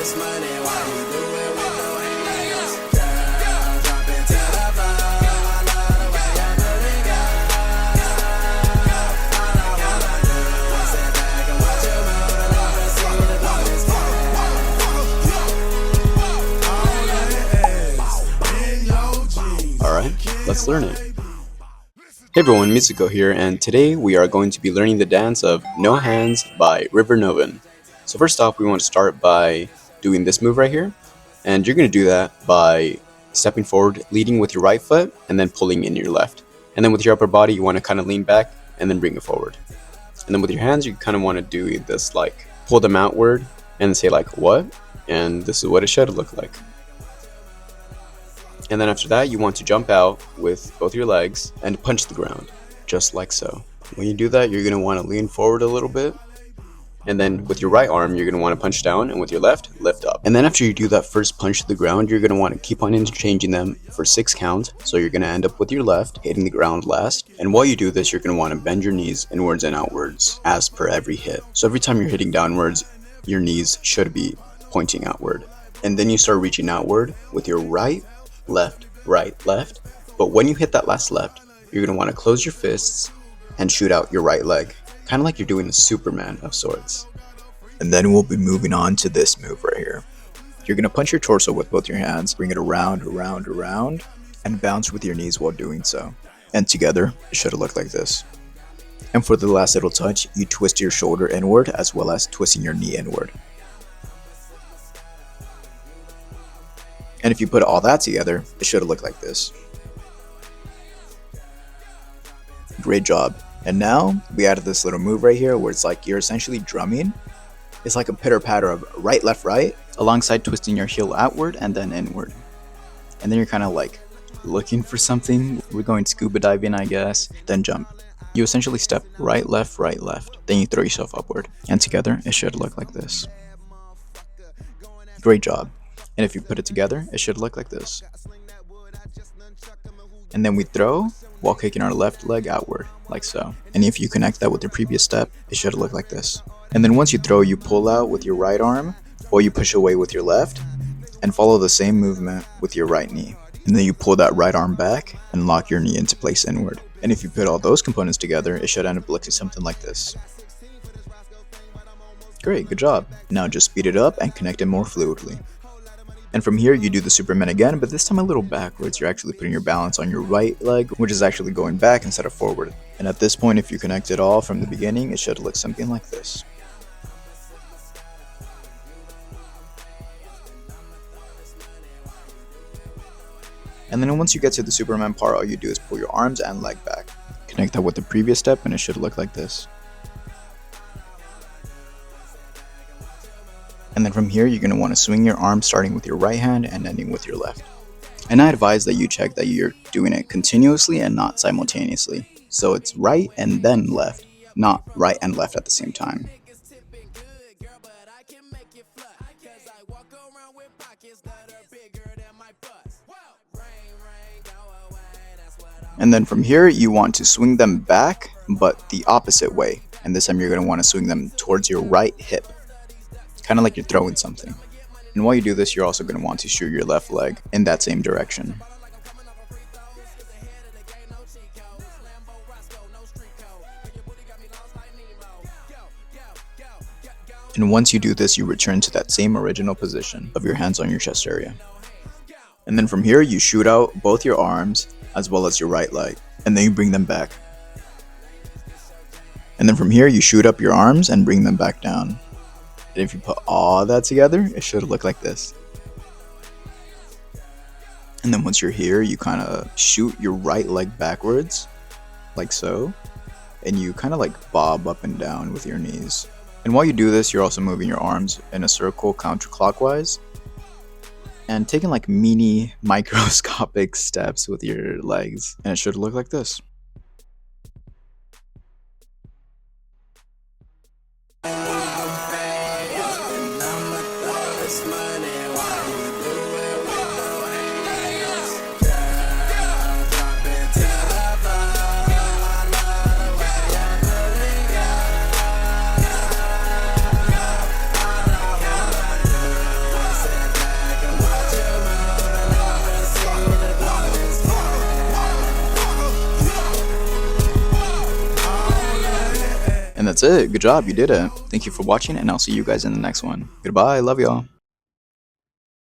this money, why you do it with no hands? Girl, drop it to the floor. I love the way you do it, girl. All I wanna do is sit back and watch you move and let me see the darkness come. Alright, let's learn it. Hey everyone, Mitsuko here, and today we are going to be learning the dance of No Hands by rivernovin. So first off, we want to start by doing this move right here, and you're going to do that by stepping forward, leading with your right foot, and then pulling in your left. And then with your upper body, you want to kind of lean back and then bring it forward. And then with your hands, you kind of want to do this like pull them outward and say like what, and this is what it should look like. And then after that, you want to jump out with both your legs and punch the ground, just like so. When you do that, you're going to want to lean forward a little bit. And then with your right arm, you're going to want to punch down, and with your left, lift up. And then after you do that first punch to the ground, you're going to want to keep on interchanging them for 6 counts. So you're going to end up with your left hitting the ground last. And while you do this, you're going to want to bend your knees inwards and outwards as per every hit. So every time you're hitting downwards, your knees should be pointing outward. And then you start reaching outward with your right, left, right, left. But when you hit that last left, you're going to want to close your fists and shoot out your right leg, kind of like you're doing a Superman of sorts. And then we'll be moving on to this move right here. You're going to punch your torso with both your hands, bring it around, around, around, and bounce with your knees while doing so. And together, it should look like this. And for the last little touch, you twist your shoulder inward as well as twisting your knee inward. And if you put all that together, it should look like this. Great job. And now we added this little move right here where it's like you're essentially drumming. It's like a pitter patter of right, left, right, alongside twisting your heel outward and then inward. And then you're kind of like looking for something. We're going scuba diving, I guess. Then jump. You essentially step right, left, right, left. Then you throw yourself upward. And together, it should look like this. Great job. And if you put it together, it should look like this. And then we throw while kicking our left leg outward, like so. And if you connect that with your previous step, it should look like this. And then once you throw, you pull out with your right arm, or you push away with your left, and follow the same movement with your right knee. And then you pull that right arm back and lock your knee into place inward. And if you put all those components together, it should end up looking something like this. Great, good job. Now just speed it up and connect it more fluidly. And from here, you do the Superman again, but this time a little backwards. You're actually putting your balance on your right leg, which is actually going back instead of forward. And at this point, if you connect it all from the beginning, it should look something like this. And then once you get to the Superman part, all you do is pull your arms and leg back. Connect that with the previous step, and it should look like this. And then from here, you're going to want to swing your arm starting with your right hand and ending with your left. And I advise that you check that you're doing it continuously and not simultaneously. So it's right and then left, not right and left at the same time. And then from here, you want to swing them back, but the opposite way. And this time you're going to want to swing them towards your right hip. Kind of like you're throwing something. And while you do this, you're also going to want to shoot your left leg in that same direction. And once you do this, you return to that same original position of your hands on your chest area. And then from here, you shoot out both your arms as well as your right leg. And then you bring them back. And then from here, you shoot up your arms and bring them back down. And if you put all that together, it should look like this. And then once you're here, you kind of shoot your right leg backwards, like so. And you kind of like bob up and down with your knees. And while you do this, you're also moving your arms in a circle counterclockwise. And taking like mini microscopic steps with your legs. And it should look like this. And that's it. Good job. You did it. Thank you for watching, and I'll see you guys in the next one. Goodbye. Love y'all.